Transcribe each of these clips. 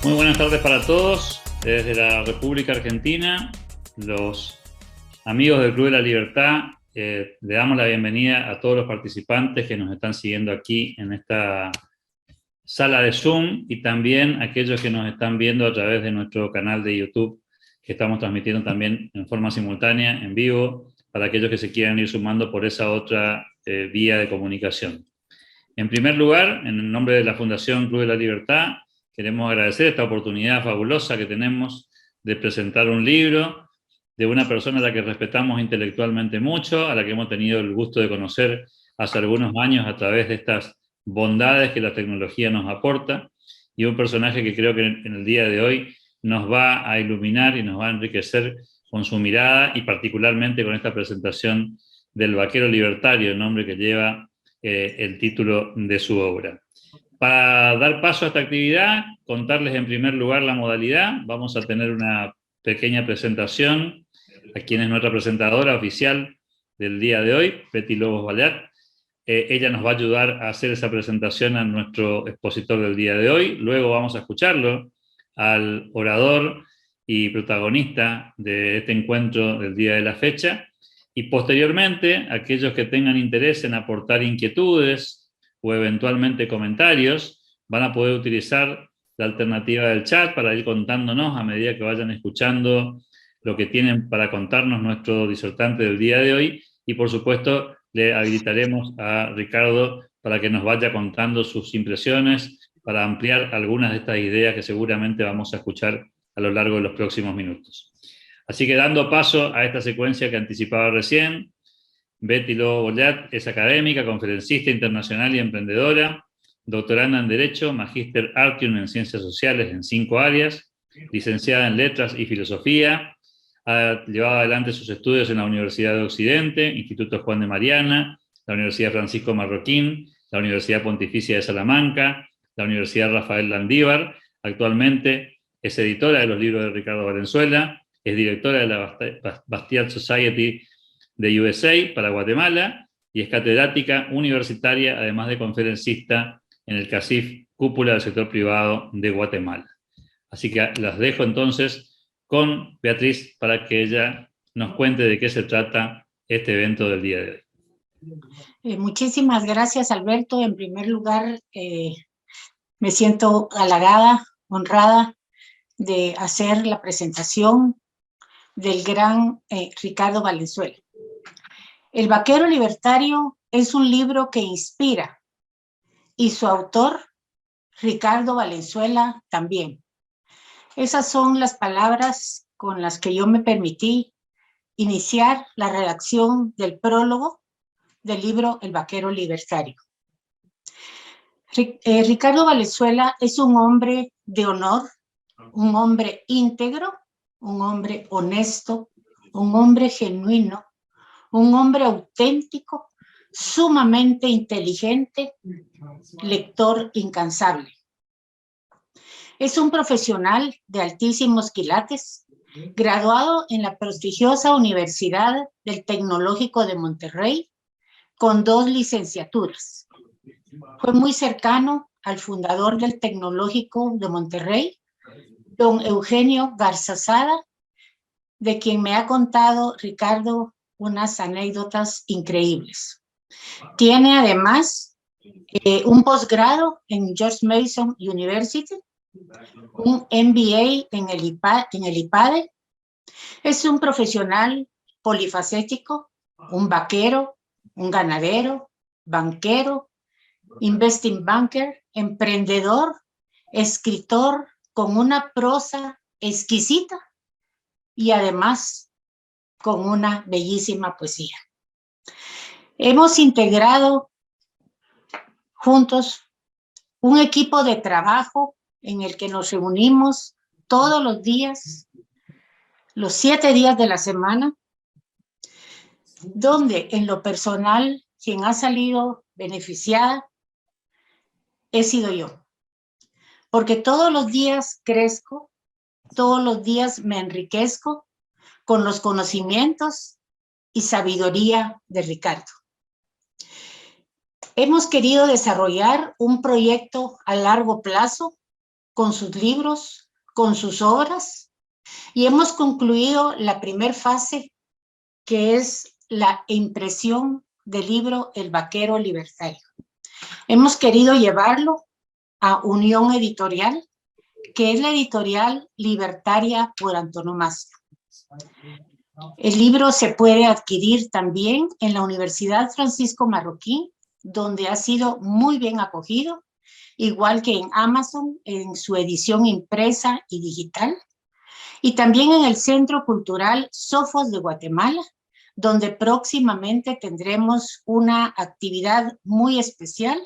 Muy buenas tardes para todos. Desde la República Argentina, los amigos del Club de la Libertad, le damos la bienvenida a todos los participantes que nos están siguiendo aquí en esta sala de Zoom y también a aquellos que nos están viendo a través de nuestro canal de YouTube, que estamos transmitiendo también en forma simultánea, en vivo, para aquellos que se quieran ir sumando por esa otra vía de comunicación. En primer lugar, en el nombre de la Fundación Club de la Libertad, queremos agradecer esta oportunidad fabulosa que tenemos de presentar un libro de una persona a la que respetamos intelectualmente mucho, a la que hemos tenido el gusto de conocer hace algunos años a través de estas bondades que la tecnología nos aporta, y un personaje que creo que en el día de hoy nos va a iluminar y nos va a enriquecer con su mirada, y particularmente con esta presentación del Vaquero Libertario, el nombre que lleva el título de su obra. Para dar paso a esta actividad, contarles en primer lugar la modalidad. Vamos a tener una pequeña presentación a quien es nuestra presentadora oficial del día de hoy, Betty Lobos Ballat. Ella nos va a ayudar a hacer esa presentación a nuestro expositor del día de hoy. Luego vamos a escucharlo al orador y protagonista de este encuentro del día de la fecha. Y posteriormente, aquellos que tengan interés en aportar inquietudes o eventualmente comentarios, van a poder utilizar la alternativa del chat para ir contándonos a medida que vayan escuchando lo que tienen para contarnos nuestro disertante del día de hoy, y por supuesto le habilitaremos a Ricardo para que nos vaya contando sus impresiones, para ampliar algunas de estas ideas que seguramente vamos a escuchar a lo largo de los próximos minutos. Así que dando paso a esta secuencia que anticipaba recién, Betty Lobos Ballat es académica, conferencista internacional y emprendedora, doctoranda en Derecho, Magíster Artium en Ciencias Sociales en 5 áreas, licenciada en Letras y Filosofía, ha llevado adelante sus estudios en la Universidad de Occidente, Instituto Juan de Mariana, la Universidad Francisco Marroquín, la Universidad Pontificia de Salamanca, la Universidad Rafael Landívar. Actualmente es editora de los libros de Ricardo Valenzuela, es directora de la Bastiat Society de USA para Guatemala y es catedrática universitaria, además de conferencista en el CACIF, Cúpula del Sector Privado de Guatemala. Así que las dejo entonces con Beatriz para que ella nos cuente de qué se trata este evento del día de hoy. Muchísimas gracias, Alberto. En primer lugar, me siento halagada, honrada de hacer la presentación del gran Ricardo Valenzuela. El Vaquero Libertario es un libro que inspira, y su autor, Ricardo Valenzuela, también. Esas son las palabras con las que yo me permití iniciar la redacción del prólogo del libro El Vaquero Libertario. Ricardo Valenzuela es un hombre de honor, un hombre íntegro, un hombre honesto, un hombre genuino, un hombre auténtico, sumamente inteligente, lector incansable. Es un profesional de altísimos quilates, graduado en la prestigiosa Universidad del Tecnológico de Monterrey, con 2 licenciaturas. Fue muy cercano al fundador del Tecnológico de Monterrey, don Eugenio Garzazada, de quien me ha contado Ricardo unas anécdotas increíbles. Tiene además un posgrado en George Mason University, un MBA en el IPADE. Es un profesional polifacético, un vaquero, un ganadero, banquero, investing banker, emprendedor, escritor con una prosa exquisita y además con una bellísima poesía. Hemos integrado juntos un equipo de trabajo en el que nos reunimos todos los días, los 7 días de la semana, donde en lo personal quien ha salido beneficiada he sido yo, porque todos los días crezco, todos los días me enriquezco con los conocimientos y sabiduría de Ricardo. Hemos querido desarrollar un proyecto a largo plazo con sus libros, con sus obras, y hemos concluido la primera fase, que es la impresión del libro El Vaquero Libertario. Hemos querido llevarlo a Unión Editorial, que es la editorial libertaria por antonomasia. El libro se puede adquirir también en la Universidad Francisco Marroquín, donde ha sido muy bien acogido, igual que en Amazon, en su edición impresa y digital, y también en el Centro Cultural Sofos de Guatemala, donde próximamente tendremos una actividad muy especial,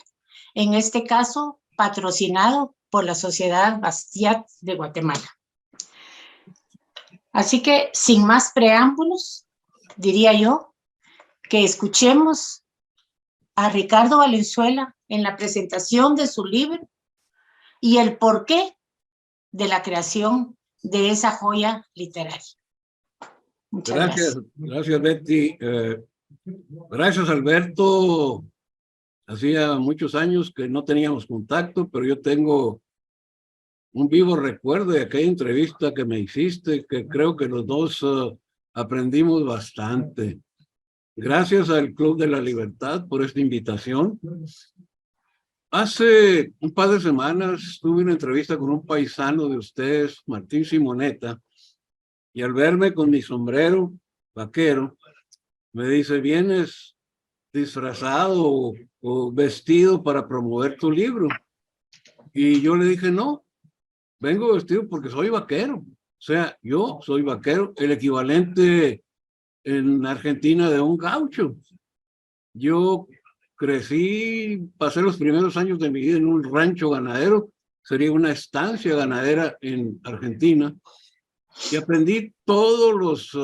en este caso patrocinado por la Sociedad Bastiat de Guatemala. Así que, sin más preámbulos, diría yo que escuchemos a Ricardo Valenzuela en la presentación de su libro y el porqué de la creación de esa joya literaria. Muchas gracias. Gracias Betty. Gracias Alberto. Hacía muchos años que no teníamos contacto, pero yo tengo un vivo recuerdo de aquella entrevista que me hiciste, que creo que los dos aprendimos bastante. Gracias al Club de la Libertad por esta invitación. Hace un par de semanas tuve una entrevista con un paisano de ustedes, Martín Simoneta, y al verme con mi sombrero vaquero, me dice, ¿vienes disfrazado o vestido para promover tu libro? Y yo le dije, no, vengo vestido porque soy vaquero. O sea, yo soy vaquero, el equivalente en Argentina de un gaucho. Yo crecí, pasé los primeros años de mi vida en un rancho ganadero, sería una estancia ganadera en Argentina, y aprendí todos los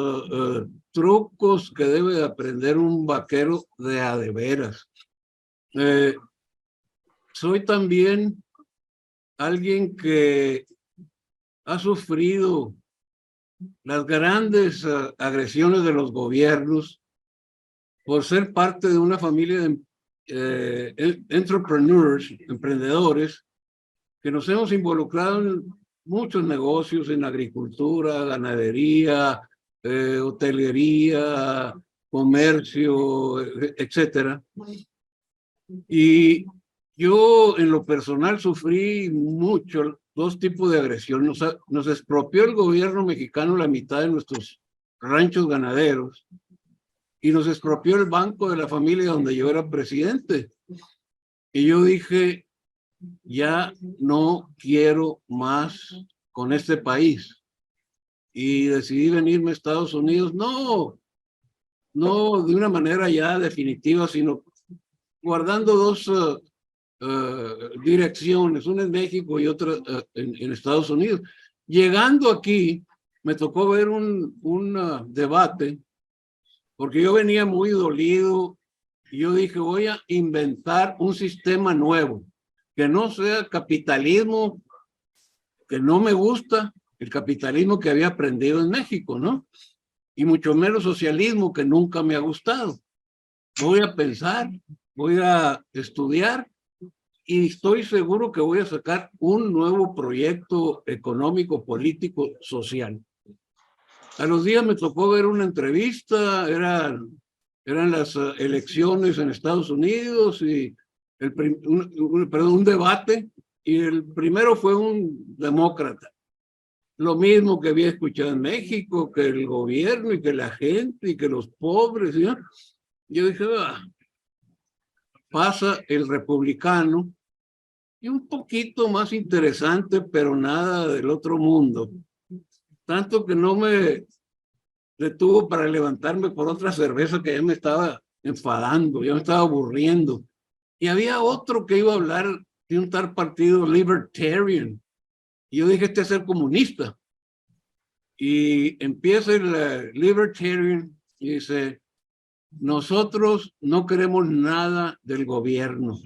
trucos que debe de aprender un vaquero de a de veras. Soy también alguien que ha sufrido las grandes agresiones de los gobiernos por ser parte de una familia de entrepreneurs, emprendedores, que nos hemos involucrado en muchos negocios, en agricultura, ganadería, hotelería, comercio, etcétera. Y yo en lo personal sufrí mucho dos tipos de agresión. Nos expropió el gobierno mexicano la mitad de nuestros ranchos ganaderos y nos expropió el banco de la familia donde yo era presidente. Y yo dije, ya no quiero más con este país. Y decidí venirme a Estados Unidos, no de una manera ya definitiva, sino guardando dos direcciones, una en México y otra en Estados Unidos. Llegando aquí, me tocó ver un debate, porque yo venía muy dolido, y yo dije, voy a inventar un sistema nuevo, que no sea capitalismo, que no me gusta, el capitalismo que había aprendido en México, ¿no? Y mucho menos socialismo, que nunca me ha gustado. Voy a pensar, voy a estudiar, y estoy seguro que voy a sacar un nuevo proyecto económico, político, social. A los días me tocó ver una entrevista, eran las elecciones en Estados Unidos, y un debate, y el primero fue un demócrata. Lo mismo que había escuchado en México, que el gobierno y que la gente y que los pobres. ¿Sí? Yo dije, pasa el republicano, y un poquito más interesante, pero nada del otro mundo. Tanto que no me detuvo para levantarme por otra cerveza, que ya me estaba enfadando, ya me estaba aburriendo. Y había otro que iba a hablar de un tal partido libertarian. Y yo dije, este es el comunista. Y empieza el libertarian y dice, nosotros no queremos nada del gobierno.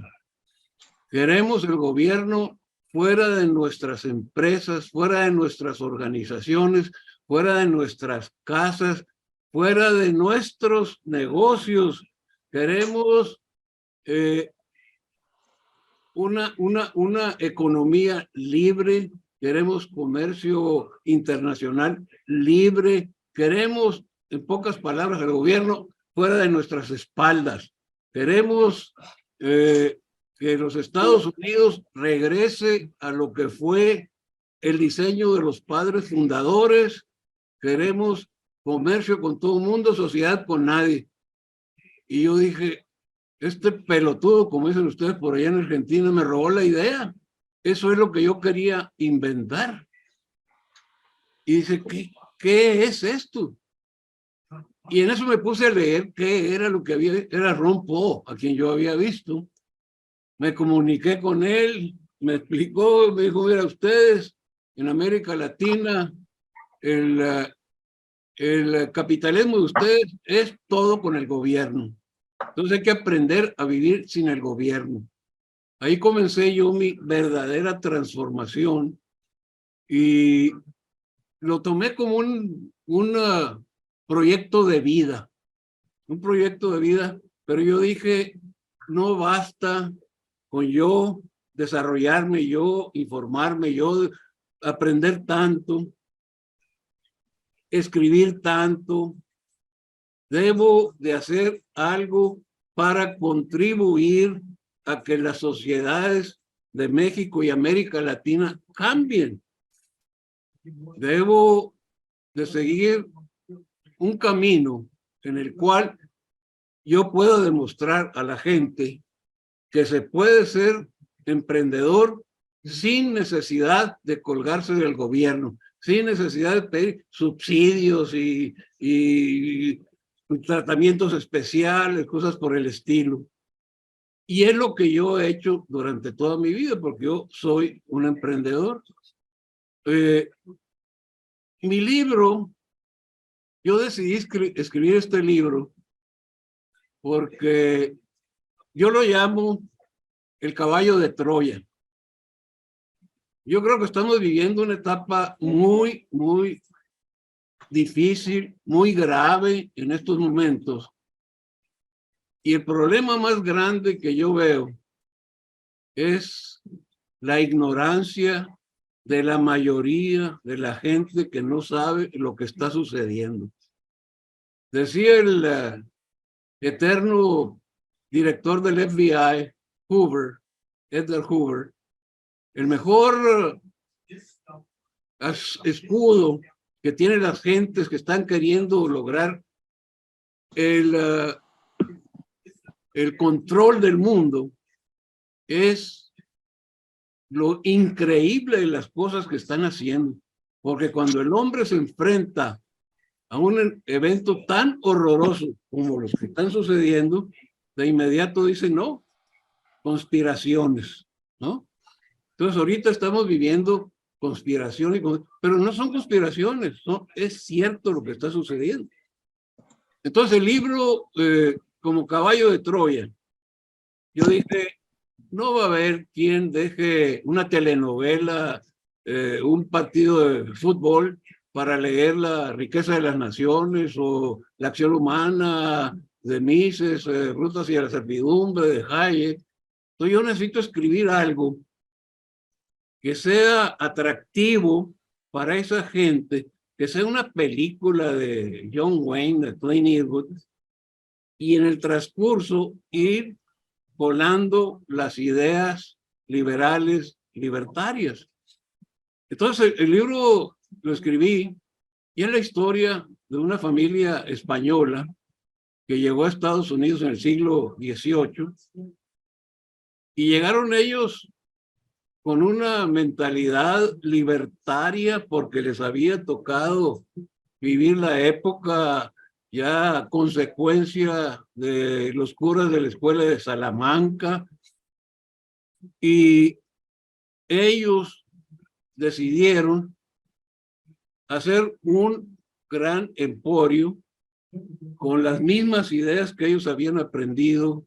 Queremos el gobierno fuera de nuestras empresas, fuera de nuestras organizaciones, fuera de nuestras casas, fuera de nuestros negocios. Queremos una economía libre, queremos comercio internacional libre, queremos, en pocas palabras, el gobierno fuera de nuestras espaldas. Queremos que los Estados Unidos regrese a lo que fue el diseño de los padres fundadores. Queremos comercio con todo el mundo, sociedad con nadie. Y yo dije, este pelotudo, como dicen ustedes por allá en Argentina, me robó la idea. Eso es lo que yo quería inventar. Y dice, ¿qué es esto? Y en eso me puse a leer qué era lo que era Ron Paul, a quien yo había visto. Me comuniqué con él, me explicó, me dijo, mira, ustedes en América Latina, el capitalismo de ustedes es todo con el gobierno. Entonces hay que aprender a vivir sin el gobierno. Ahí comencé yo mi verdadera transformación y lo tomé como un proyecto de vida, pero yo dije, no basta con yo desarrollarme, yo informarme, yo aprender tanto, escribir tanto. Debo de hacer algo para contribuir a que las sociedades de México y América Latina cambien. Debo de seguir un camino en el cual yo pueda demostrar a la gente que se puede ser emprendedor sin necesidad de colgarse del gobierno, sin necesidad de pedir subsidios y tratamientos especiales, cosas por el estilo. Y es lo que yo he hecho durante toda mi vida, porque yo soy un emprendedor. Mi libro, yo decidí escribir este libro porque yo lo llamo el caballo de Troya. Yo creo que estamos viviendo una etapa muy, muy difícil, muy grave en estos momentos. Y el problema más grande que yo veo es la ignorancia de la mayoría de la gente que no sabe lo que está sucediendo. Decía el eterno director del FBI, Edgar Hoover, el mejor escudo que tienen las gentes que están queriendo lograr el control del mundo es lo increíble de las cosas que están haciendo. Porque cuando el hombre se enfrenta a un evento tan horroroso como los que están sucediendo, de inmediato dice, no, conspiraciones, ¿no? Entonces ahorita estamos viviendo conspiraciones, pero no son conspiraciones, ¿no? Es cierto lo que está sucediendo. Entonces el libro, como caballo de Troya, yo dije, no va a haber quien deje una telenovela, un partido de fútbol para leer La riqueza de las naciones o La acción humana de Mises, Ruta hacia la servidumbre de Hayek. Entonces yo necesito escribir algo que sea atractivo para esa gente, que sea una película de John Wayne, de Clint Eastwood, y en el transcurso ir volando las ideas liberales, libertarias. Entonces el libro lo escribí y es la historia de una familia española que llegó a Estados Unidos en el siglo XVIII y llegaron ellos con una mentalidad libertaria porque les había tocado vivir la época ya consecuencia de los curas de la escuela de Salamanca, y ellos decidieron hacer un gran emporio con las mismas ideas que ellos habían aprendido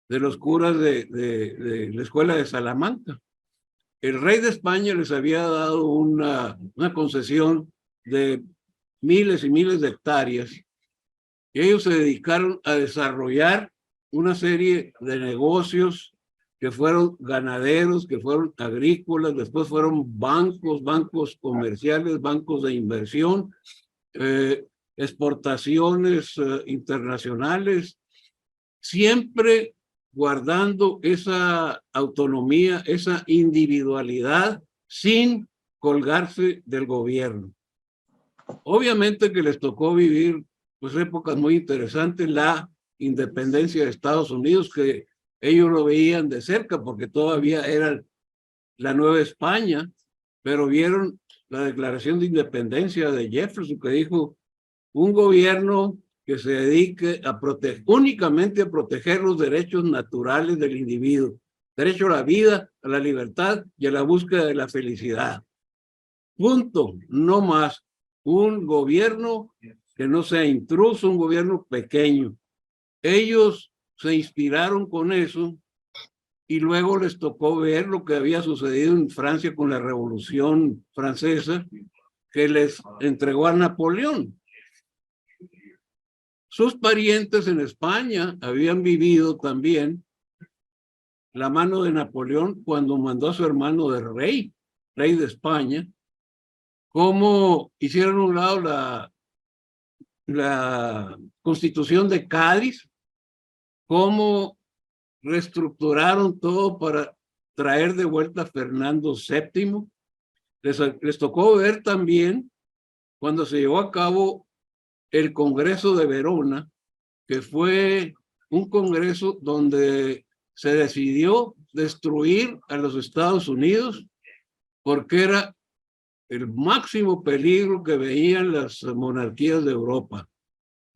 de los curas de la escuela de Salamanca. El rey de España les había dado una concesión de miles y miles de hectáreas y ellos se dedicaron a desarrollar una serie de negocios que fueron ganaderos, que fueron agrícolas, después fueron bancos, bancos comerciales, bancos de inversión, exportaciones internacionales, siempre guardando esa autonomía, esa individualidad sin colgarse del gobierno. Obviamente que les tocó vivir pues épocas muy interesantes, la independencia de Estados Unidos, que ellos lo veían de cerca porque todavía era la Nueva España, pero vieron la Declaración de Independencia de Jefferson, que dijo un gobierno que se dedique a únicamente a proteger los derechos naturales del individuo, derecho a la vida, a la libertad y a la búsqueda de la felicidad. Punto, no más. Un gobierno que no sea intruso, un gobierno pequeño. Ellos se inspiraron con eso y luego les tocó ver lo que había sucedido en Francia con la Revolución Francesa, que les entregó a Napoleón. Sus parientes en España habían vivido también la mano de Napoleón cuando mandó a su hermano de rey de España, cómo hicieron a un lado la Constitución de Cádiz, cómo reestructuraron todo para traer de vuelta a Fernando VII. Les tocó ver también cuando se llevó a cabo el Congreso de Verona, que fue un congreso donde se decidió destruir a los Estados Unidos porque era el máximo peligro que veían las monarquías de Europa.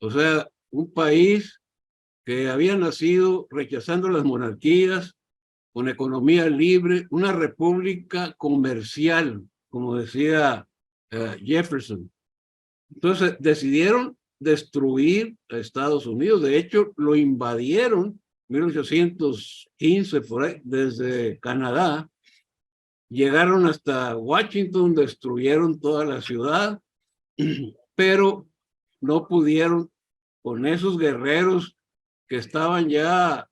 O sea, un país que había nacido rechazando las monarquías, con economía libre, una república comercial, como decía Jefferson. Entonces decidieron destruir a Estados Unidos. De hecho, lo invadieron en 1815 por ahí, desde Canadá. Llegaron hasta Washington, destruyeron toda la ciudad, pero no pudieron con esos guerreros que estaban ya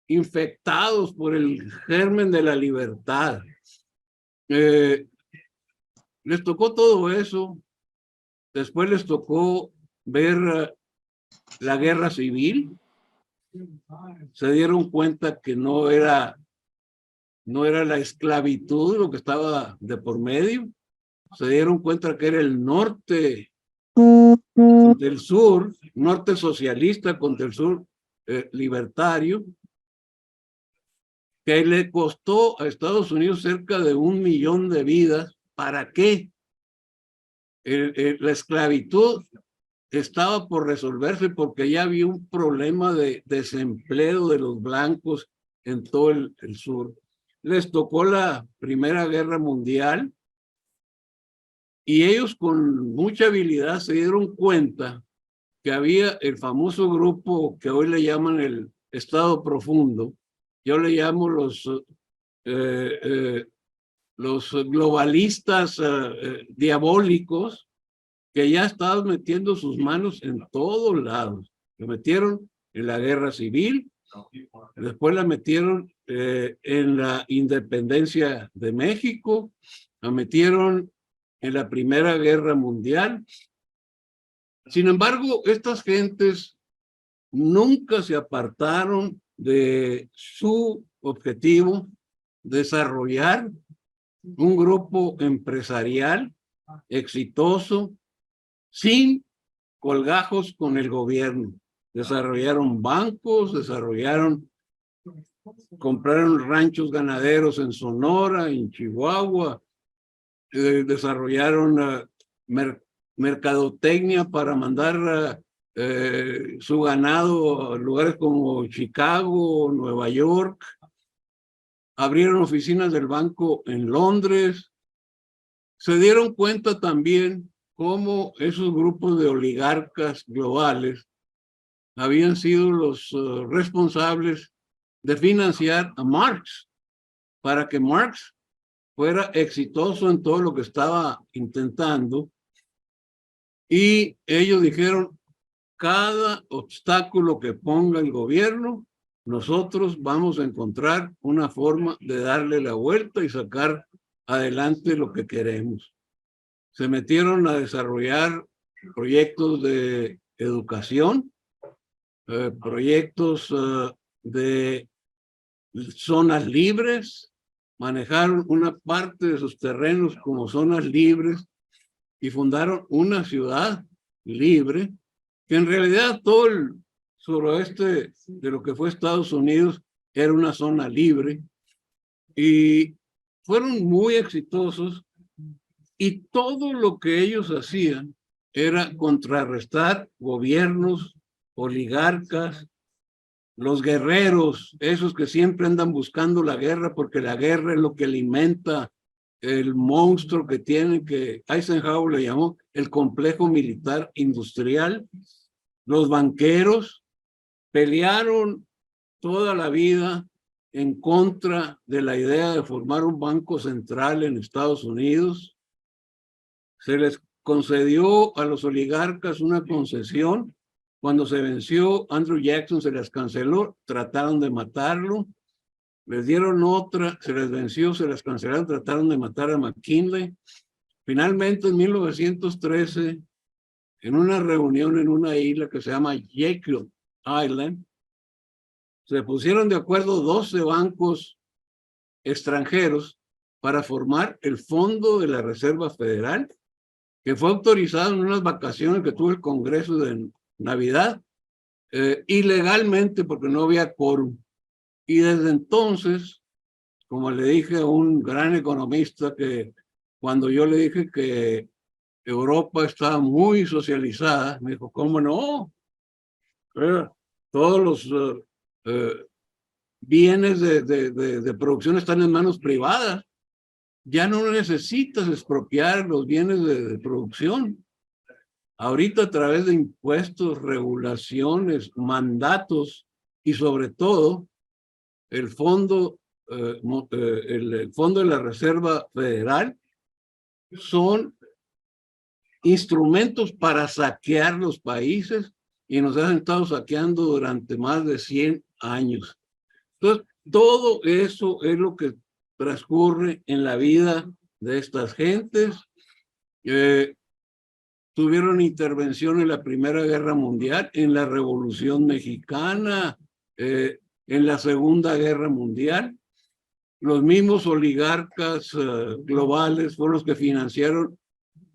infectados por el germen de la libertad. Les tocó todo eso. Después les tocó ver la guerra civil. Se dieron cuenta que no era la esclavitud lo que estaba de por medio. Se dieron cuenta que era el norte del sur, norte socialista contra el sur libertario, que le costó a Estados Unidos cerca de 1 millón de vidas. ¿Para qué? La esclavitud estaba por resolverse porque ya había un problema de desempleo de los blancos en todo el sur. Les tocó la Primera Guerra Mundial y ellos con mucha habilidad se dieron cuenta que había el famoso grupo que hoy le llaman el Estado Profundo. Yo le llamo los globalistas diabólicos, que ya estaban metiendo sus manos en todos lados. Lo metieron en la guerra civil, después la metieron en la independencia de México, la metieron en la Primera Guerra Mundial. Sin embargo, estas gentes nunca se apartaron de su objetivo, desarrollar un grupo empresarial exitoso, sin colgajos con el gobierno. Desarrollaron bancos, compraron ranchos ganaderos en Sonora, en Chihuahua, desarrollaron mercadotecnia para mandar su ganado a lugares como Chicago, Nueva York. Abrieron oficinas del banco en Londres. Se dieron cuenta también cómo esos grupos de oligarcas globales habían sido los responsables de financiar a Marx, para que Marx fuera exitoso en todo lo que estaba intentando. Y ellos dijeron, cada obstáculo que ponga el gobierno, nosotros vamos a encontrar una forma de darle la vuelta y sacar adelante lo que queremos. Se metieron a desarrollar proyectos de educación, proyectos de zonas libres, manejaron una parte de sus terrenos como zonas libres y fundaron una ciudad libre, que en realidad todo el suroeste de lo que fue Estados Unidos era una zona libre, y fueron muy exitosos, y todo lo que ellos hacían era contrarrestar gobiernos, oligarcas, los guerreros, esos que siempre andan buscando la guerra, porque la guerra es lo que alimenta el monstruo que tienen, que Eisenhower le llamó el complejo militar industrial. Los banqueros pelearon toda la vida en contra de la idea de formar un banco central en Estados Unidos. Se les concedió a los oligarcas una concesión. Cuando se venció Andrew Jackson, se les canceló, trataron de matarlo. Les dieron otra, se les venció, se les cancelaron, trataron de matar a McKinley. Finalmente, en 1913, en una reunión en una isla que se llama Jekyll Island, se pusieron de acuerdo 12 bancos extranjeros para formar el Fondo de la Reserva Federal, que fue autorizado en unas vacaciones que tuvo el Congreso de Navidad, ilegalmente porque no había quórum. Y desde entonces, como le dije a un gran economista, que cuando yo le dije que Europa estaba muy socializada, me dijo, ¿cómo no? Todos los bienes de producción están en manos privadas. Ya no necesitas expropiar los bienes de producción. Ahorita, a través de impuestos, regulaciones, mandatos y sobre todo el fondo de la Reserva Federal son instrumentos para saquear los países, y nos han estado saqueando durante más de 100 años. Entonces, todo eso es lo que transcurre en la vida de estas gentes. Tuvieron intervención en la Primera Guerra Mundial, en la Revolución Mexicana, en la Segunda Guerra Mundial. Los mismos oligarcas globales fueron los que financiaron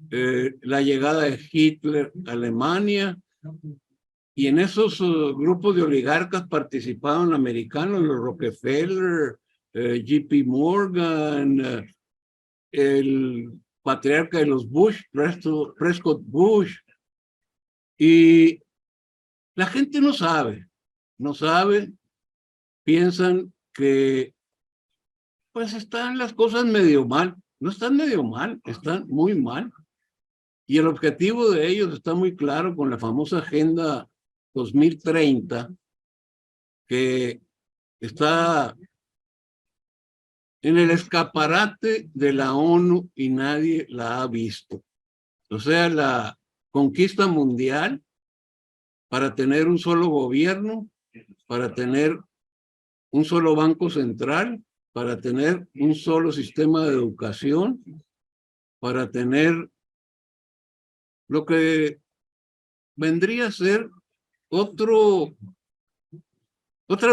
la llegada de Hitler a Alemania, y en esos grupos de oligarcas participaban americanos, los Rockefeller, JP Morgan, el patriarca de los Bush, Prescott Bush. Y la gente no sabe, piensan que pues están las cosas medio mal. No están medio mal, están muy mal. Y el objetivo de ellos está muy claro con la famosa Agenda 2030, que está en el escaparate de la ONU y nadie la ha visto. O sea, la conquista mundial para tener un solo gobierno, para tener un solo banco central, para tener un solo sistema de educación, para tener lo que vendría a ser otra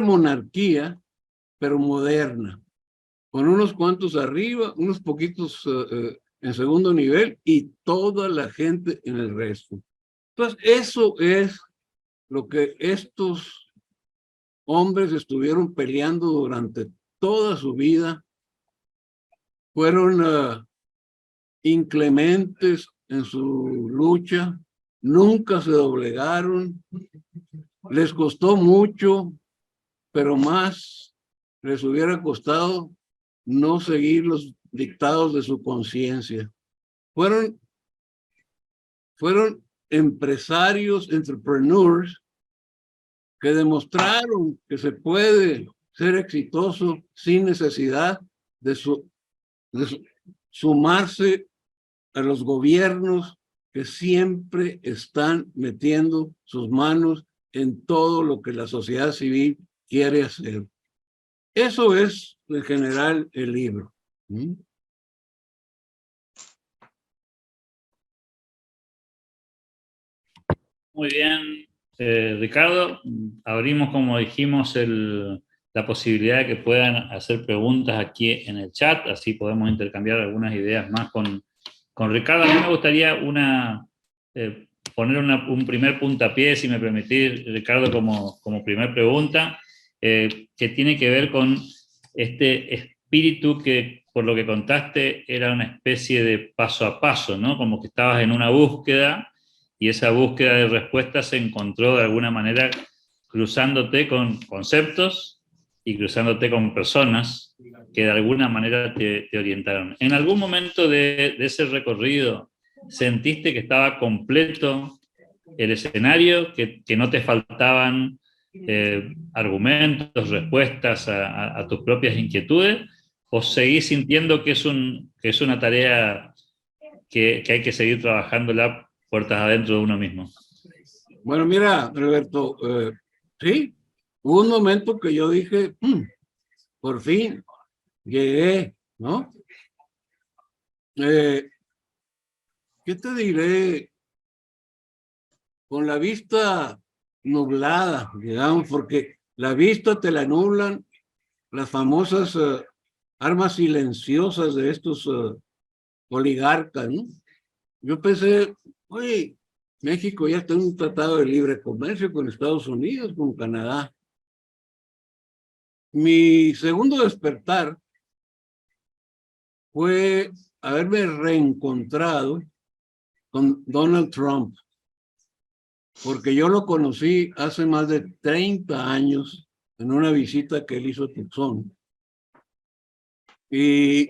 monarquía, pero moderna, con unos cuantos arriba, unos poquitos en segundo nivel y toda la gente en el resto. Entonces, eso es lo que estos hombres estuvieron peleando durante toda su vida. Fueron inclementes en su lucha, nunca se doblegaron, les costó mucho, pero más les hubiera costado no seguir los dictados de su conciencia. Fueron empresarios, entrepreneurs, que demostraron que se puede ser exitoso sin necesidad de sumarse a los gobiernos que siempre están metiendo sus manos en todo lo que la sociedad civil quiere hacer. Eso es, en general, el libro. Muy bien, Ricardo. Abrimos, como dijimos, la posibilidad de que puedan hacer preguntas aquí en el chat, así podemos intercambiar algunas ideas más con Ricardo. A mí me gustaría poner un primer puntapié, si me permitís, Ricardo, como primer pregunta, que tiene que ver con este espíritu que, por lo que contaste, era una especie de paso a paso, ¿no? Como que estabas en una búsqueda y esa búsqueda de respuestas se encontró de alguna manera cruzándote con conceptos y cruzándote con personas que de alguna manera te orientaron. ¿En algún momento de ese recorrido sentiste que estaba completo el escenario, que no te faltaban argumentos, respuestas a tus propias inquietudes, o seguís sintiendo que es una tarea que hay que seguir trabajándola puertas adentro de uno mismo? Bueno, mira, Alberto, sí, hubo un momento que yo dije, por fin, llegué, ¿no? ¿Qué te diré? Con la vista nublada, digamos, porque la vista te la nublan las famosas armas silenciosas de estos oligarcas, ¿no? Yo pensé, oye, México ya está en un tratado de libre comercio con Estados Unidos, con Canadá. Mi segundo despertar fue haberme reencontrado con Donald Trump, porque yo lo conocí hace más de 30 años en una visita que él hizo a Tucson. Y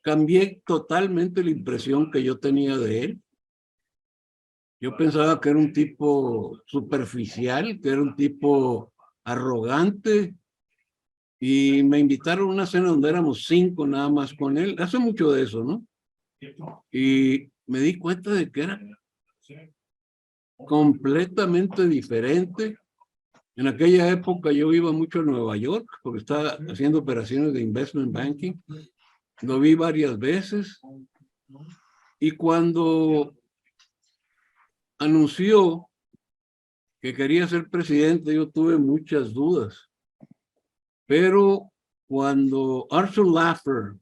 cambié totalmente la impresión que yo tenía de él. Yo pensaba que era un tipo superficial, que era un tipo arrogante, y me invitaron a una cena donde éramos 5 nada más con él. Hace mucho de eso, ¿no? Y me di cuenta de que era completamente diferente. En aquella época yo iba mucho a Nueva York porque estaba haciendo operaciones de investment banking. Lo vi varias veces. Y cuando anunció que quería ser presidente, yo tuve muchas dudas. Pero cuando Arthur Laffer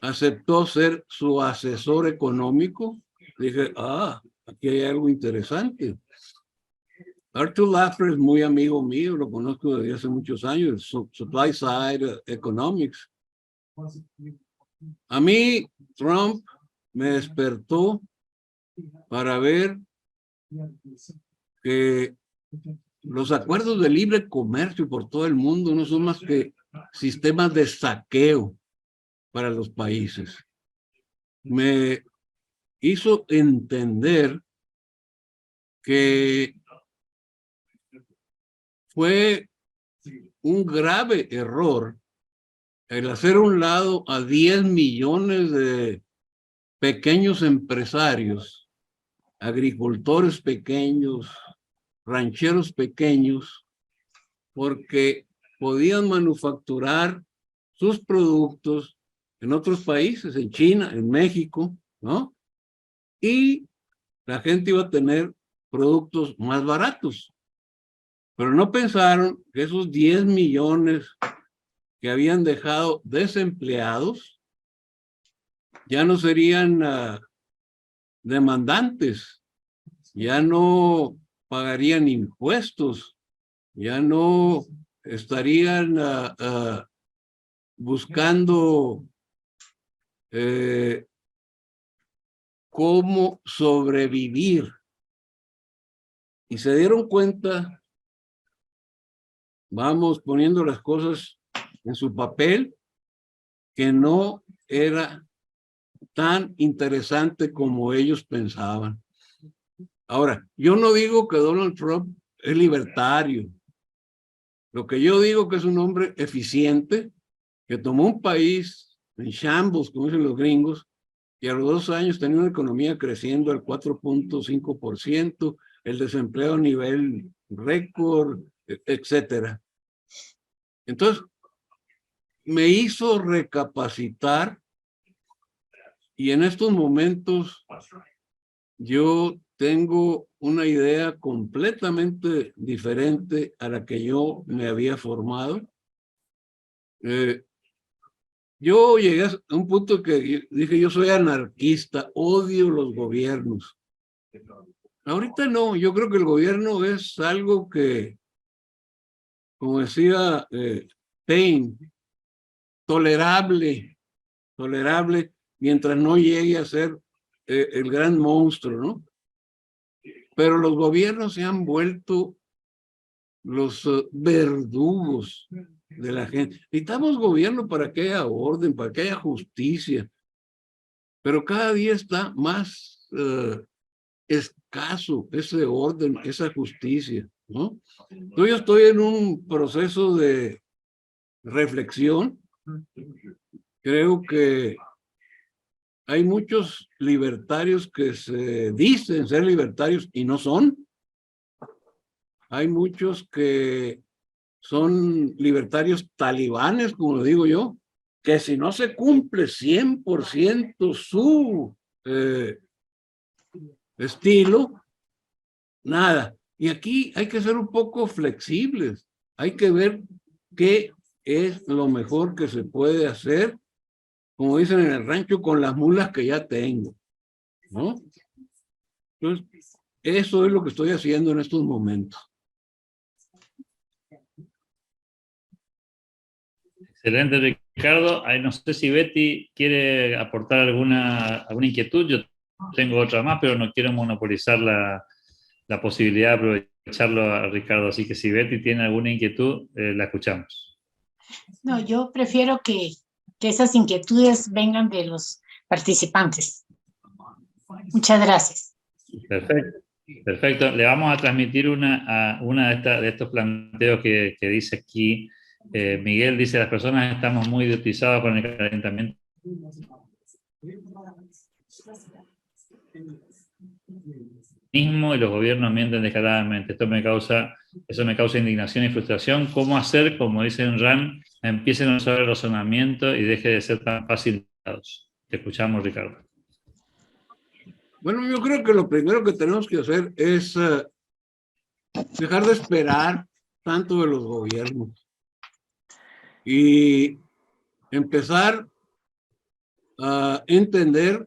aceptó ser su asesor económico, dije, aquí hay algo interesante. Arthur Laffer es muy amigo mío, lo conozco desde hace muchos años, Supply Side Economics. A mí, Trump me despertó para ver que los acuerdos de libre comercio por todo el mundo no son más que sistemas de saqueo para los países. Me hizo entender que fue un grave error el hacer a un lado a 10 millones de pequeños empresarios, agricultores pequeños, rancheros pequeños, porque podían manufacturar sus productos en otros países, en China, en México, ¿no? Y la gente iba a tener productos más baratos. Pero no pensaron que esos 10 millones que habían dejado desempleados ya no serían demandantes, ya no pagarían impuestos, ya no estarían buscando cómo sobrevivir. Y se dieron cuenta, vamos poniendo las cosas en su papel, que no era tan interesante como ellos pensaban. Ahora, yo no digo que Donald Trump es libertario. Lo que yo digo que es un hombre eficiente, que tomó un país en shambles, como dicen los gringos, y a los 2 años tenía una economía creciendo al 4.5%, el desempleo a nivel récord, etcétera. Entonces, me hizo recapacitar y en estos momentos yo tengo una idea completamente diferente a la que yo me había formado. Yo llegué a un punto que dije, yo soy anarquista, odio los gobiernos. Ahorita no, yo creo que el gobierno es algo que, como decía Paine, tolerable mientras no llegue a ser el gran monstruo, ¿no? Pero los gobiernos se han vuelto los verdugos de la gente. Necesitamos gobierno para que haya orden, para que haya justicia, pero cada día está más escaso ese orden, esa justicia, ¿no? Entonces yo estoy en un proceso de reflexión. Creo que hay muchos libertarios que se dicen ser libertarios y no son. Hay muchos que son libertarios talibanes, como lo digo yo, que si no se cumple 100% su estilo, nada. Y aquí hay que ser un poco flexibles. Hay que ver qué es lo mejor que se puede hacer, como dicen en el rancho, con las mulas que ya tengo, ¿no? Entonces, eso es lo que estoy haciendo en estos momentos. Excelente, Ricardo. No sé si Betty quiere aportar alguna inquietud. Yo tengo otra más, pero no quiero monopolizar la posibilidad de aprovecharlo a Ricardo. Así que si Betty tiene alguna inquietud, la escuchamos. No, yo prefiero que esas inquietudes vengan de los participantes. Muchas gracias. Perfecto. Le vamos a transmitir una de estos planteos que dice aquí. Miguel dice, las personas estamos muy idiotizadas con el calentamiento. Y los gobiernos mienten descaradamente. Eso me causa indignación y frustración. ¿Cómo hacer, como dice Rand, empiecen a usar el razonamiento y deje de ser tan fácil? Te escuchamos, Ricardo. Bueno, yo creo que lo primero que tenemos que hacer es dejar de esperar tanto de los gobiernos y empezar a entender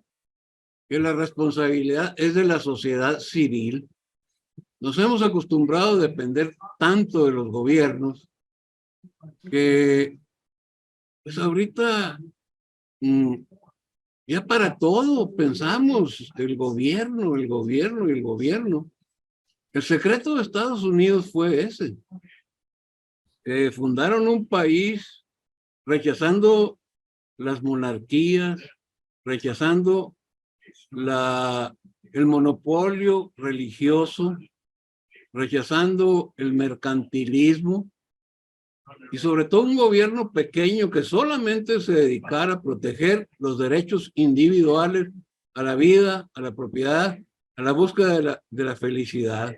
que la responsabilidad es de la sociedad civil. Nos hemos acostumbrado a depender tanto de los gobiernos que pues ahorita ya para todo pensamos el gobierno. El secreto de Estados Unidos fue ese. Fundaron un país rechazando las monarquías, rechazando el monopolio religioso, rechazando el mercantilismo y sobre todo un gobierno pequeño que solamente se dedicara a proteger los derechos individuales a la vida, a la propiedad, a la búsqueda de la felicidad.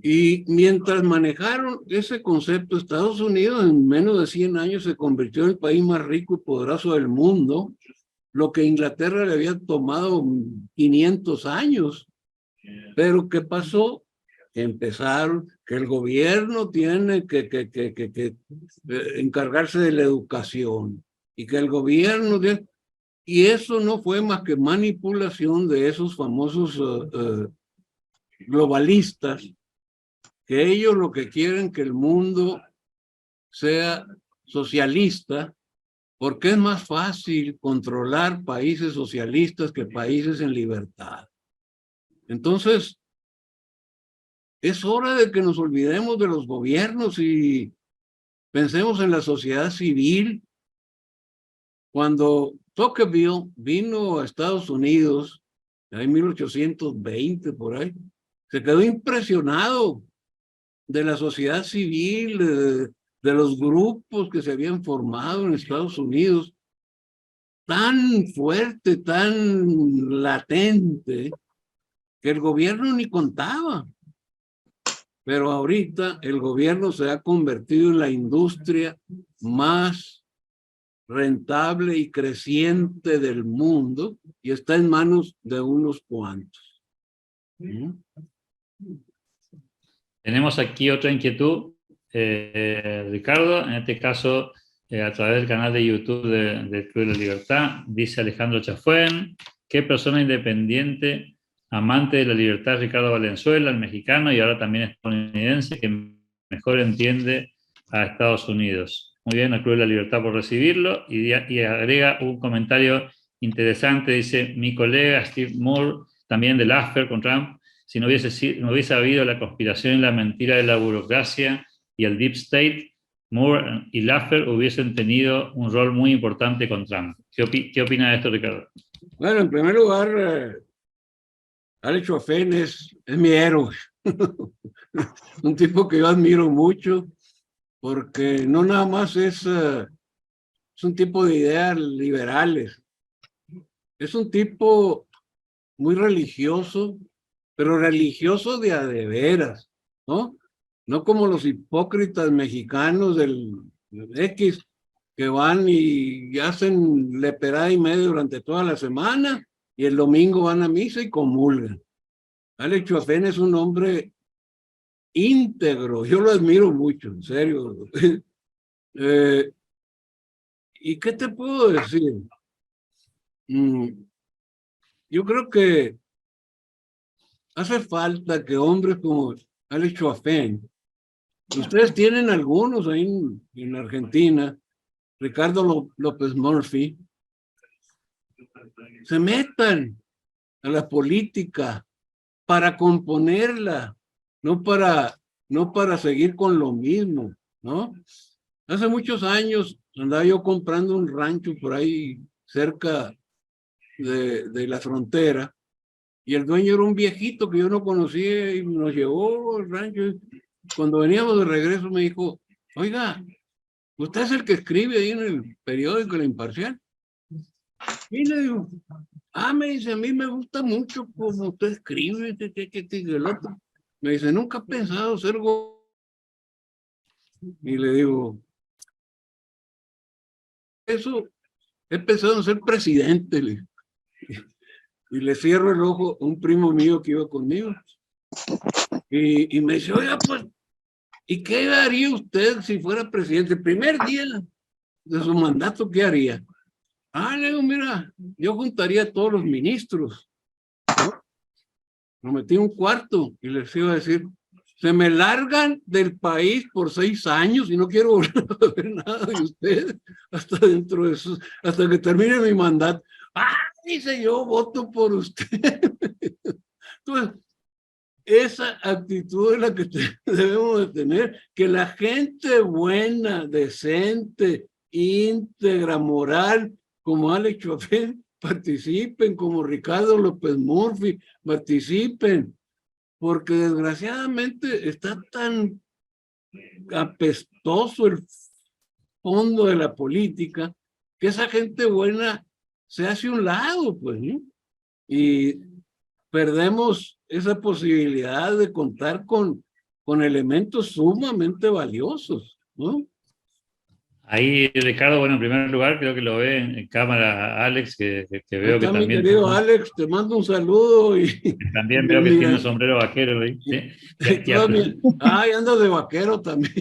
Y mientras manejaron ese concepto, Estados Unidos en menos de 100 años se convirtió en el país más rico y poderoso del mundo, lo que Inglaterra le había tomado 500 años. Pero ¿qué pasó? Empezaron que el gobierno tiene que encargarse de la educación y que el gobierno tiene... Y eso no fue más que manipulación de esos famosos globalistas, que ellos lo que quieren que el mundo sea socialista, porque es más fácil controlar países socialistas que países en libertad. Entonces, es hora de que nos olvidemos de los gobiernos y pensemos en la sociedad civil. Cuando Tocqueville vino a Estados Unidos, en 1820 por ahí, se quedó impresionado de la sociedad civil, de los grupos que se habían formado en Estados Unidos, tan fuerte, tan latente, que el gobierno ni contaba. pero ahorita el gobierno se ha convertido en la industria más rentable y creciente del mundo y está en manos de unos cuantos. Tenemos aquí otra inquietud, Ricardo, en este caso a través del canal de YouTube del Club de la Libertad, dice Alejandro Chafuen, ¿qué persona independiente, amante de la libertad, Ricardo Valenzuela, el mexicano y ahora también estadounidense, que mejor entiende a Estados Unidos? Muy bien, al Club de la Libertad por recibirlo, y agrega un comentario interesante, dice, mi colega Steve Moore, también del AFER con Trump, si no hubiese habido la conspiración y la mentira de la burocracia y el Deep State, Moore y Laffer hubiesen tenido un rol muy importante con Trump. ¿Qué opina de esto, Ricardo? Bueno, en primer lugar, Alex Chafuen es mi héroe. Un tipo que yo admiro mucho, porque no nada más es un tipo de ideas liberales. Es un tipo muy religioso, pero religioso de a de veras, ¿no? No como los hipócritas mexicanos del X que van y hacen leperada y media durante toda la semana y el domingo van a misa y comulgan. Alex Chafuen es un hombre íntegro, yo lo admiro mucho, en serio. ¿Y qué te puedo decir? Yo creo que hace falta que hombres como Alex Chafuen, ustedes tienen algunos ahí en Argentina, Ricardo López Murphy, se metan a la política para componerla, no para seguir con lo mismo, ¿no? Hace muchos años andaba yo comprando un rancho por ahí cerca de la frontera y el dueño era un viejito que yo no conocía y nos llevó al rancho. Cuando veníamos de regreso me dijo, oiga, ¿usted es el que escribe ahí en el periódico El Imparcial? Y le digo, me dice, a mí me gusta mucho como usted escribe, el otro. Me dice, nunca he pensado ser Y le digo, eso, he pensado en ser presidente. Y le cierro el ojo a un primo mío que iba conmigo. Y me dice, oiga, pues, ¿y qué haría usted si fuera presidente? El primer día de su mandato, ¿qué haría? Le digo, mira, yo juntaría a todos los ministros, ¿no? Lo metí en un cuarto y les iba a decir, se me largan del país por 6 años y no quiero volver a ver nada de ustedes hasta dentro de esos, hasta que termine mi mandato. Dice, yo voto por usted. Entonces, esa actitud es la que debemos de tener, que la gente buena, decente, íntegra, moral, como Alex Chafuen, participen, como Ricardo López Murphy, participen, porque desgraciadamente está tan apestoso el fondo de la política que esa gente buena se hace a un lado, pues, ¿no? Y perdemos esa posibilidad de contar con elementos sumamente valiosos, ¿no? Ahí, Ricardo, bueno, en primer lugar, creo que lo ve en cámara Alex, que veo que Mi también... querido Alex, te mando un saludo y... También veo que tiene un sombrero vaquero ahí. ¿Sí? Ando de vaquero también.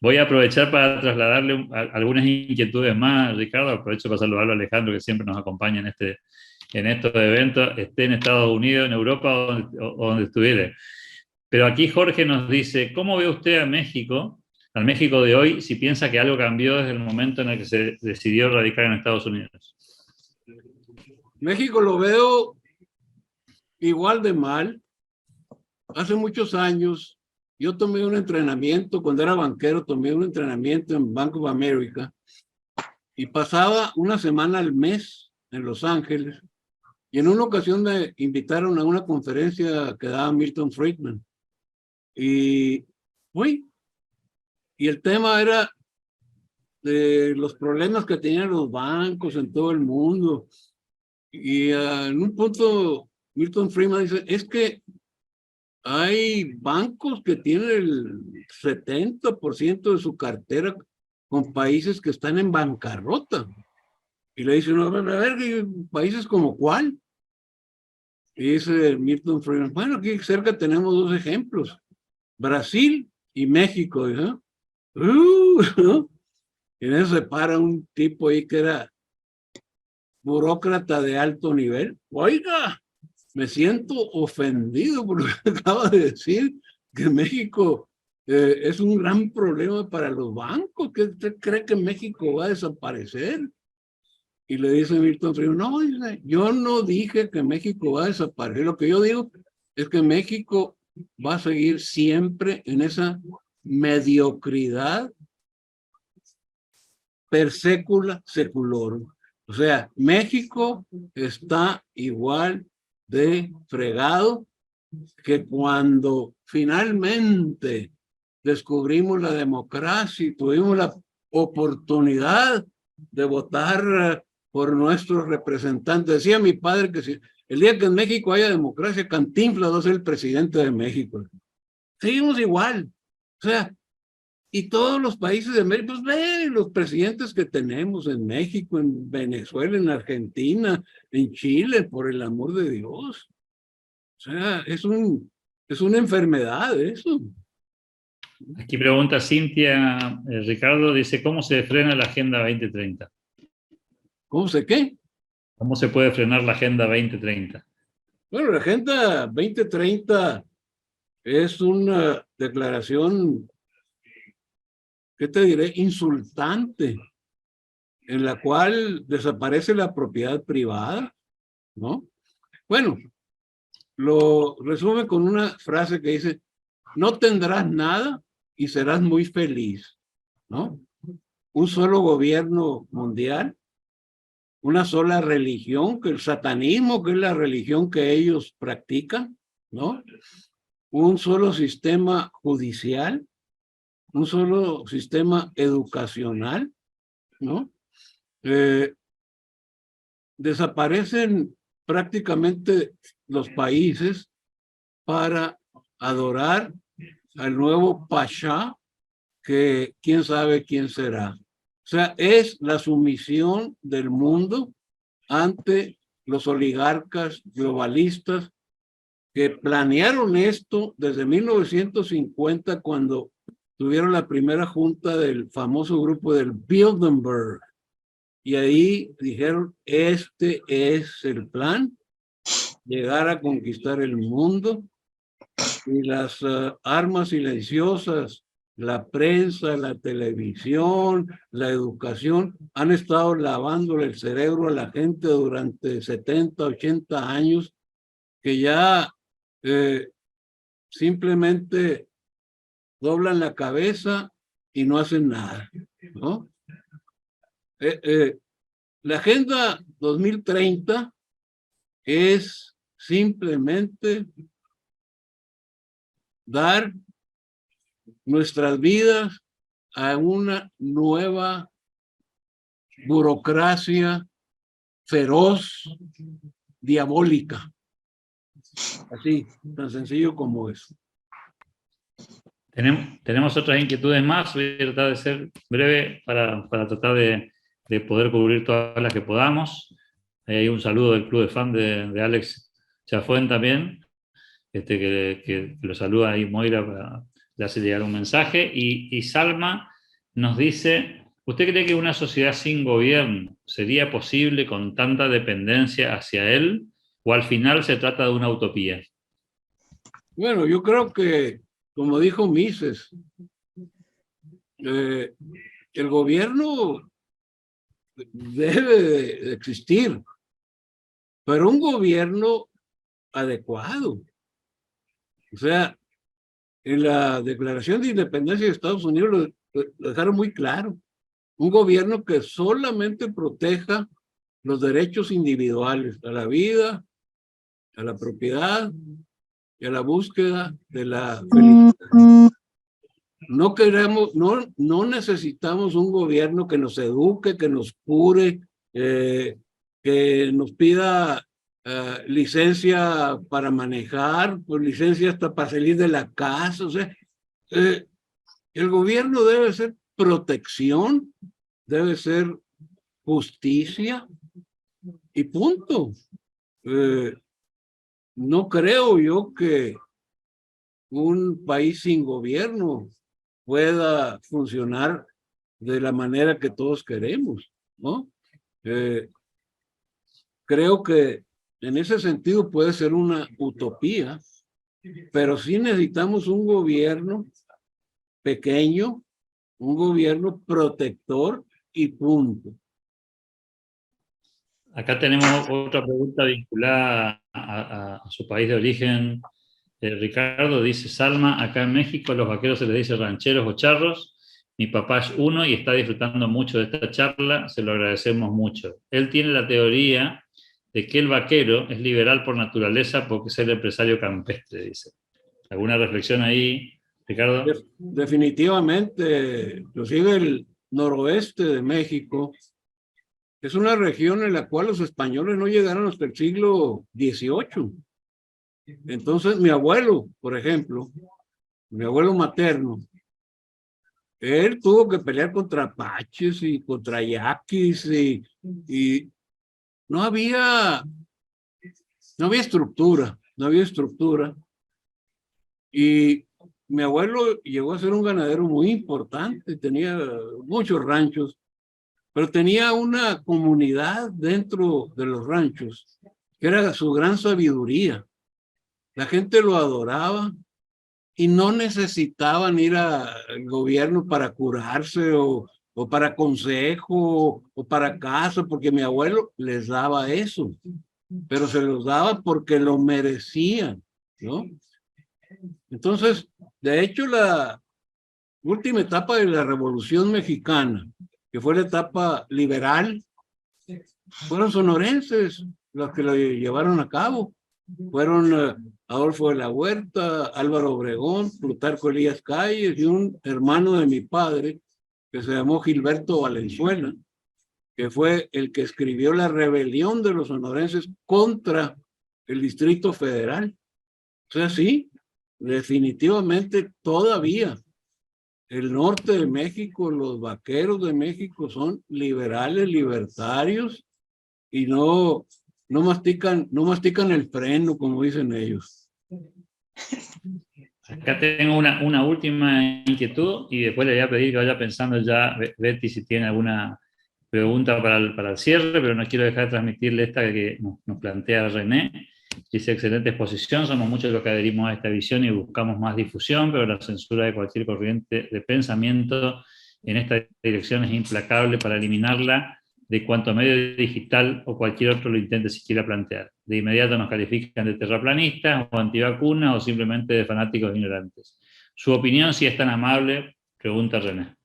Voy a aprovechar para trasladarle algunas inquietudes más, Ricardo. Aprovecho para saludarlo a Alejandro, que siempre nos acompaña en estos eventos, esté en Estados Unidos, en Europa o donde estuviere. Pero aquí Jorge nos dice, ¿cómo ve usted a México, al México de hoy, si piensa que algo cambió desde el momento en el que se decidió radicar en Estados Unidos? México lo veo igual de mal. Hace muchos años yo tomé un entrenamiento, cuando era banquero, tomé un entrenamiento en Bank of America y pasaba una semana al mes en Los Ángeles y en una ocasión me invitaron a una conferencia que daba Milton Friedman y fui. Y el tema era de los problemas que tenían los bancos en todo el mundo. Y en un punto Milton Friedman dice, es que hay bancos que tienen el 70% de su cartera con países que están en bancarrota. Y le dicen, no, a ver, ¿países como cuál? Y dice Milton Friedman, bueno, aquí cerca tenemos dos ejemplos, Brasil y México. ¿No? ¿No? Y en eso se para un tipo ahí que era burócrata de alto nivel. Oiga, me siento ofendido por lo que acaba de decir, que México es un gran problema para los bancos. ¿Qué usted cree que México va a desaparecer? Y le dice Milton Friedman, no, yo no dije que México va a desaparecer. Lo que yo digo es que México va a seguir siempre en esa mediocridad per secula seculorum. O sea, México está igual de fregado que cuando finalmente descubrimos la democracia y tuvimos la oportunidad de votar por nuestros representantes. Decía mi padre que si el día que en México haya democracia, Cantinflas va a ser el presidente de México. Seguimos igual. O sea, y todos los países de América, pues ve los presidentes que tenemos en México, en Venezuela, en Argentina, en Chile, por el amor de Dios. O sea, es una enfermedad eso. Aquí pregunta Cintia, Ricardo, dice, ¿cómo se frena la Agenda 2030? ¿Cómo se qué? ¿Cómo se puede frenar la Agenda 2030? Bueno, la Agenda 2030 es una declaración, ¿qué te diré? Insultante, en la cual desaparece la propiedad privada, ¿no? Bueno, lo resume con una frase que dice, no tendrás nada y serás muy feliz, ¿no? Un solo gobierno mundial, una sola religión, que el satanismo, que es la religión que ellos practican, ¿no? Un solo sistema judicial, un solo sistema educacional, ¿no? Desaparecen prácticamente los países para adorar al nuevo Pachá, que quién sabe quién será. O sea, es la sumisión del mundo ante los oligarcas globalistas que planearon esto desde 1950, cuando tuvieron la primera junta del famoso grupo del Bilderberg. Y ahí dijeron, este es el plan, llegar a conquistar el mundo. Y las armas silenciosas, la prensa, la televisión, la educación, han estado lavándole el cerebro a la gente durante 70, 80 años, que ya simplemente doblan la cabeza y no hacen nada, ¿no? La Agenda 2030 es simplemente dar nuestras vidas a una nueva burocracia feroz, diabólica. Así, tan sencillo como es. Tenemos otras inquietudes más, voy a tratar de ser breve para tratar de poder cubrir todas las que podamos. Hay un saludo del Club de Fan de Alex Chafuen también, que lo saluda ahí Moira, le hace llegar un mensaje. Y Salma nos dice, ¿usted cree que una sociedad sin gobierno sería posible con tanta dependencia hacia él? ¿O al final se trata de una utopía? Bueno, yo creo que, como dijo Mises, el gobierno debe de existir, pero un gobierno adecuado. O sea, en la Declaración de Independencia de Estados Unidos lo dejaron muy claro. Un gobierno que solamente proteja los derechos individuales a la vida, a la propiedad y a la búsqueda de la felicidad. No queremos, no necesitamos un gobierno que nos eduque, que nos cure, que nos pida licencia para manejar, pues licencia hasta para salir de la casa. O sea, el gobierno debe ser protección, debe ser justicia y punto. No creo yo que un país sin gobierno pueda funcionar de la manera que todos queremos, ¿no? Creo que en ese sentido puede ser una utopía, pero sí necesitamos un gobierno pequeño, un gobierno protector y punto. Acá tenemos otra pregunta vinculada a su país de origen. Ricardo dice, Salma, acá en México los vaqueros se les dice rancheros o charros. Mi papá es uno y está disfrutando mucho de esta charla, se lo agradecemos mucho. Él tiene la teoría de que el vaquero es liberal por naturaleza porque es el empresario campestre, dice. ¿Alguna reflexión ahí, Ricardo? Definitivamente, inclusive el noroeste de México es una región en la cual los españoles no llegaron hasta el siglo XVIII. Entonces, mi abuelo, por ejemplo, mi abuelo materno, él tuvo que pelear contra apaches y contra yaquis y no había estructura, no había estructura. Y mi abuelo llegó a ser un ganadero muy importante, tenía muchos ranchos, pero tenía una comunidad dentro de los ranchos, que era su gran sabiduría. La gente lo adoraba y no necesitaban ir al gobierno para curarse o para consejo o para casa, porque mi abuelo les daba eso, pero se los daba porque lo merecían, ¿no? Entonces, de hecho, la última etapa de la Revolución Mexicana, que fue la etapa liberal, fueron sonorenses los que lo llevaron a cabo. Fueron Adolfo de la Huerta, Álvaro Obregón, Plutarco Elías Calles y un hermano de mi padre que se llamó Gilberto Valenzuela, que fue el que escribió la rebelión de los sonorenses contra el Distrito Federal. O sea, sí, definitivamente todavía el norte de México, los vaqueros de México son liberales, libertarios y no mastican el freno, como dicen ellos. Acá tengo una última inquietud y después le voy a pedir que vaya pensando ya, Betty, si tiene alguna pregunta para el cierre, pero no quiero dejar de transmitirle esta que nos plantea René. Dice, excelente exposición, somos muchos los que adherimos a esta visión y buscamos más difusión, pero la censura de cualquier corriente de pensamiento en esta dirección es implacable para eliminarla de cuanto medio digital o cualquier otro lo intente siquiera plantear. De inmediato nos califican de terraplanistas o antivacunas o simplemente de fanáticos ignorantes. Su opinión, si es tan amable, pregunta René.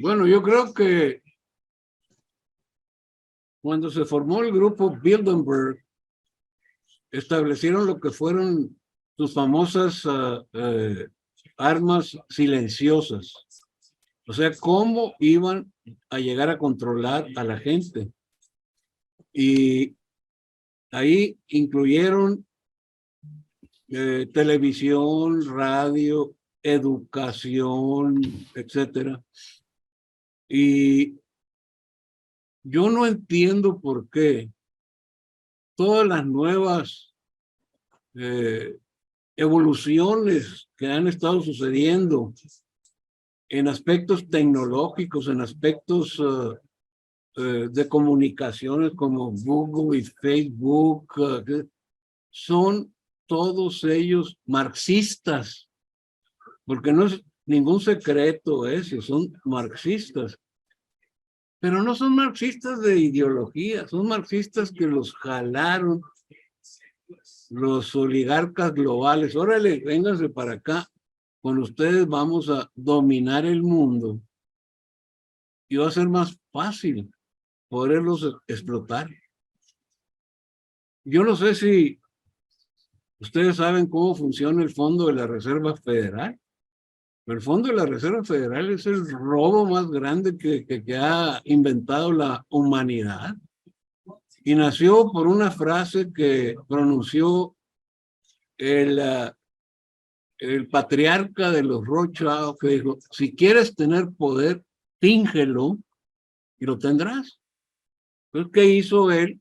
Bueno, yo creo que cuando se formó el grupo Bilderberg, establecieron lo que fueron sus famosas armas silenciosas. O sea, cómo iban a llegar a controlar a la gente. Y ahí incluyeron televisión, radio, educación, etcétera. Y yo no entiendo por qué todas las nuevas evoluciones que han estado sucediendo en aspectos tecnológicos, en aspectos de comunicaciones como Google y Facebook, son todos ellos marxistas, porque no es ningún secreto eso, son marxistas. Pero no son marxistas de ideología, son marxistas que los jalaron los oligarcas globales. Órale, vénganse para acá, con ustedes vamos a dominar el mundo y va a ser más fácil poderlos explotar. Yo no sé si ustedes saben cómo funciona el Fondo de la Reserva Federal. El Fondo de la Reserva Federal es el robo más grande que ha inventado la humanidad. Y nació por una frase que pronunció el patriarca de los Rothschild, que dijo: si quieres tener poder, fíngelo y lo tendrás. Entonces, ¿qué hizo él?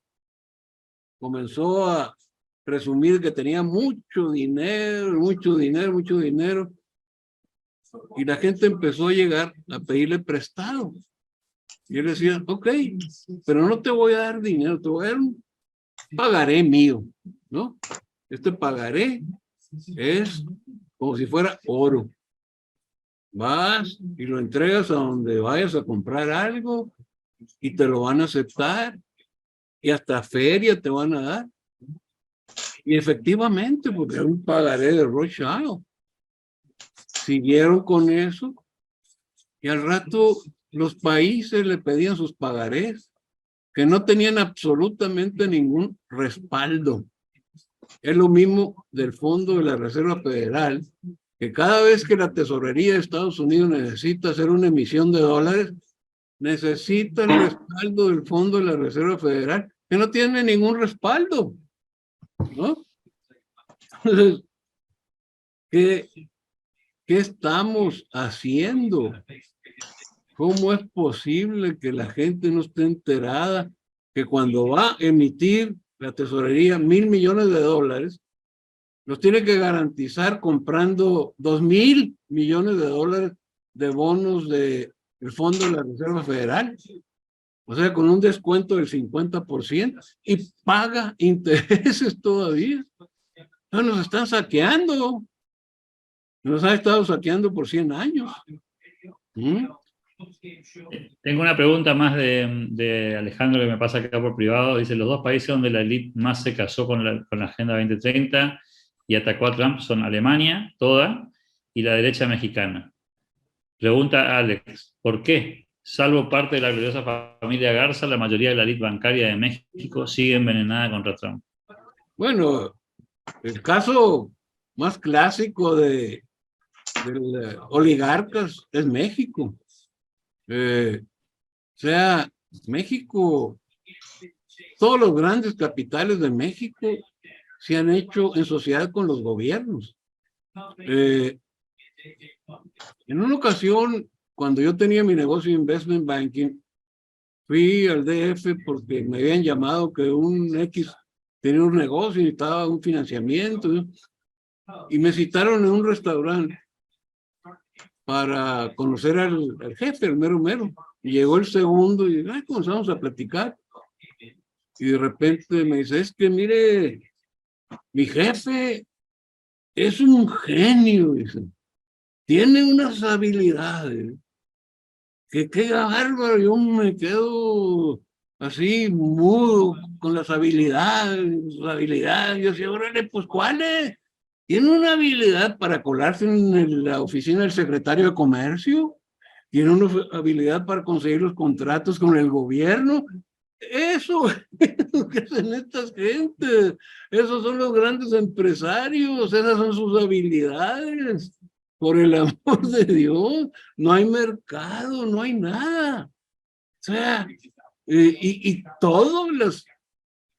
Comenzó a presumir que tenía mucho dinero, mucho dinero, mucho dinero. Y la gente empezó a llegar a pedirle prestado. Y él decía: ok, pero no te voy a dar dinero, te voy a dar un pagaré mío, ¿no? Este pagaré es como si fuera oro. Vas y lo entregas a donde vayas a comprar algo y te lo van a aceptar y hasta feria te van a dar. Y efectivamente, porque era un pagaré de Rothschild. Siguieron con eso y al rato los países le pedían sus pagarés que no tenían absolutamente ningún respaldo. Es lo mismo del Fondo de la Reserva Federal, que cada vez que la tesorería de Estados Unidos necesita hacer una emisión de dólares, necesita el respaldo del Fondo de la Reserva Federal, que no tiene ningún respaldo, ¿no? Entonces, ¿qué estamos haciendo? ¿Cómo es posible que la gente no esté enterada que cuando va a emitir la tesorería $1,000 millones, los tiene que garantizar comprando $2,000 millones de bonos del Fondo de la Reserva Federal? O sea, con un descuento del 50% y paga intereses todavía. No, nos están saqueando. Nos ha estado saqueando por 100 años. Tengo una pregunta más de Alejandro que me pasa acá por privado. Dice: los dos países donde la élite más se casó con la Agenda 2030 y atacó a Trump son Alemania, toda, y la derecha mexicana. Pregunta Alex: ¿por qué, salvo parte de la gloriosa familia Garza, la mayoría de la élite bancaria de México sigue envenenada contra Trump? Bueno, el caso más clásico de oligarcas es México. O sea, México, todos los grandes capitales de México se han hecho en sociedad con los gobiernos. En una ocasión, cuando yo tenía mi negocio de investment banking, fui al DF porque me habían llamado que un X tenía un negocio y necesitaba un financiamiento, ¿no? Y me citaron en un restaurante para conocer al jefe, el mero mero. Y llegó el segundo y comenzamos a platicar. Y de repente me dice: es que mire, mi jefe es un genio, dice. Tiene unas habilidades que qué bárbaro. Yo me quedo así mudo con las habilidades. Yo decía: órale, pues ¿cuáles? Tiene una habilidad para colarse en la oficina del secretario de Comercio. Tiene una habilidad para conseguir los contratos con el gobierno. Eso es lo que hacen estas gentes. Esos son los grandes empresarios. Esas son sus habilidades. Por el amor de Dios, no hay mercado, no hay nada. O sea, y todas las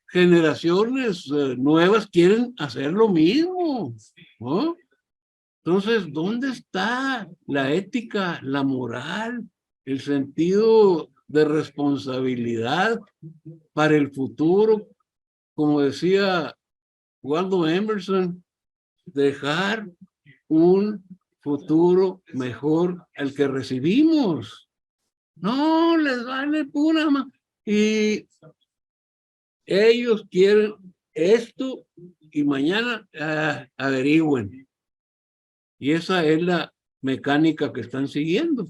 generaciones nuevas quieren hacer lo mismo, ¿no? Entonces, ¿dónde está la ética, la moral, el sentido de responsabilidad para el futuro? Como decía Waldo Emerson, dejar un futuro mejor al que recibimos. No, les vale pura y ellos quieren esto y mañana averigüen. Y esa es la mecánica que están siguiendo,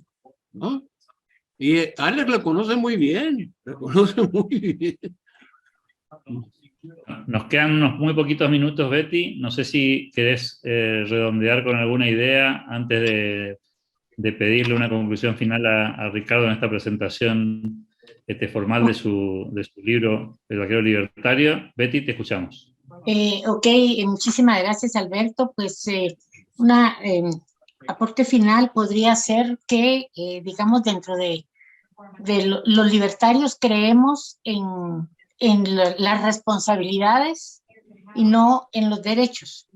¿no? Y Alex la conoce muy bien, la conoce muy bien. Nos quedan unos muy poquitos minutos, Betty. No sé si querés redondear con alguna idea antes de pedirle una conclusión final a Ricardo en esta presentación formal de su libro El Vaquero Libertario. Betty, te escuchamos. Ok, muchísimas gracias, Alberto. Pues aporte final podría ser que, digamos, dentro de los libertarios creemos en en las responsabilidades y no en los derechos.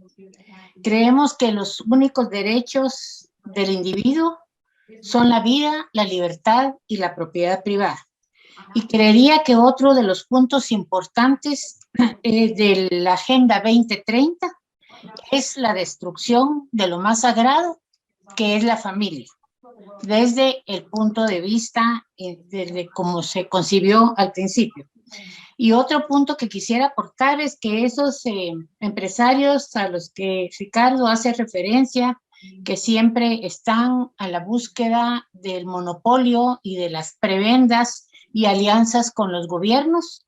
Creemos que los únicos derechos del individuo son la vida, la libertad y la propiedad privada. Y creería que otro de los puntos importantes de la Agenda 2030 es la destrucción de lo más sagrado, que es la familia, desde el punto de vista desde cómo se concibió al principio. Y otro punto que quisiera aportar es que esos empresarios a los que Ricardo hace referencia, que siempre están a la búsqueda del monopolio y de las prebendas y alianzas con los gobiernos,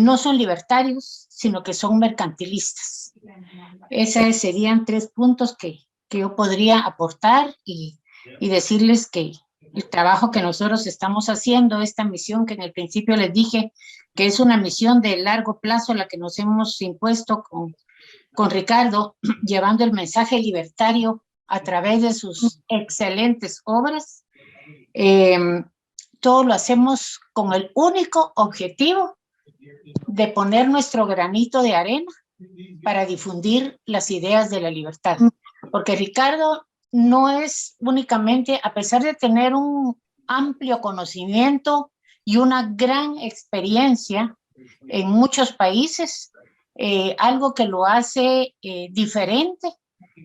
no son libertarios, sino que son mercantilistas. Esos serían 3 puntos que yo podría aportar y decirles que el trabajo que nosotros estamos haciendo, esta misión que en el principio les dije, que es una misión de largo plazo la que nos hemos impuesto con Ricardo, llevando el mensaje libertario a través de sus excelentes obras. Todo lo hacemos con el único objetivo de poner nuestro granito de arena para difundir las ideas de la libertad. Porque Ricardo no es únicamente, a pesar de tener un amplio conocimiento y una gran experiencia en muchos países, algo que lo hace diferente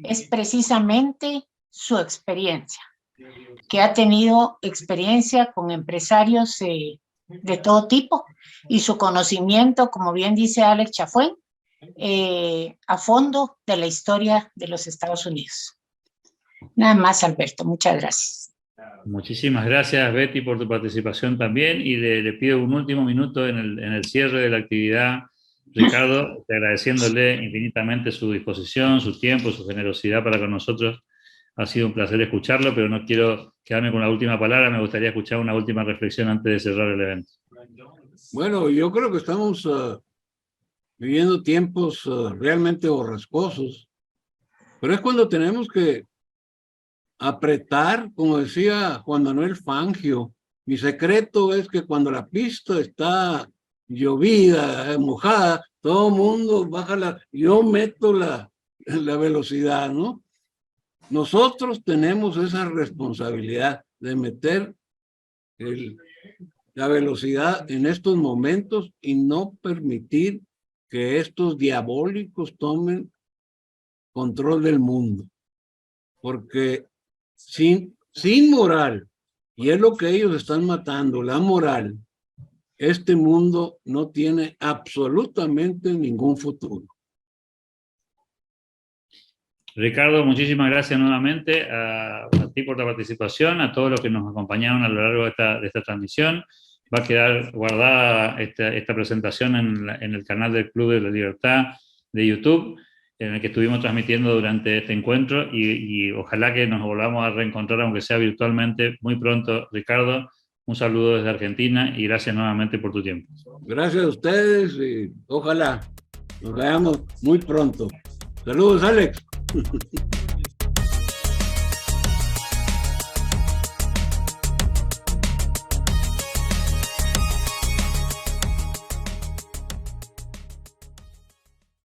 es precisamente su experiencia, que ha tenido experiencia con empresarios de todo tipo y su conocimiento, como bien dice Alex Chafuen, a fondo de la historia de los Estados Unidos. Nada más, Alberto, muchas gracias. Muchísimas gracias, Betty, por tu participación también, y le pido un último minuto en el cierre de la actividad. Ricardo, agradeciéndole infinitamente su disposición, su tiempo, su generosidad para con nosotros. Ha sido un placer escucharlo, pero no quiero quedarme con la última palabra. Me gustaría escuchar una última reflexión antes de cerrar el evento. Bueno, yo creo que estamos viviendo tiempos realmente borrascosos, pero es cuando tenemos que apretar, como decía Juan Manuel Fangio. Mi secreto es que cuando la pista está llovida, mojada, todo el mundo baja yo meto la velocidad, ¿no? Nosotros tenemos esa responsabilidad de meter la velocidad en estos momentos y no permitir que estos diabólicos tomen control del mundo. Porque sin moral, y es lo que ellos están matando, la moral, este mundo no tiene absolutamente ningún futuro. Ricardo, muchísimas gracias nuevamente a ti por la participación, a todos los que nos acompañaron a lo largo de esta transmisión. Va a quedar guardada esta presentación en el canal del Club de la Libertad de YouTube, en el que estuvimos transmitiendo durante este encuentro, y ojalá que nos volvamos a reencontrar, aunque sea virtualmente, muy pronto. Ricardo, un saludo desde Argentina y gracias nuevamente por tu tiempo. Gracias a ustedes y ojalá nos veamos muy pronto. Saludos, Alex.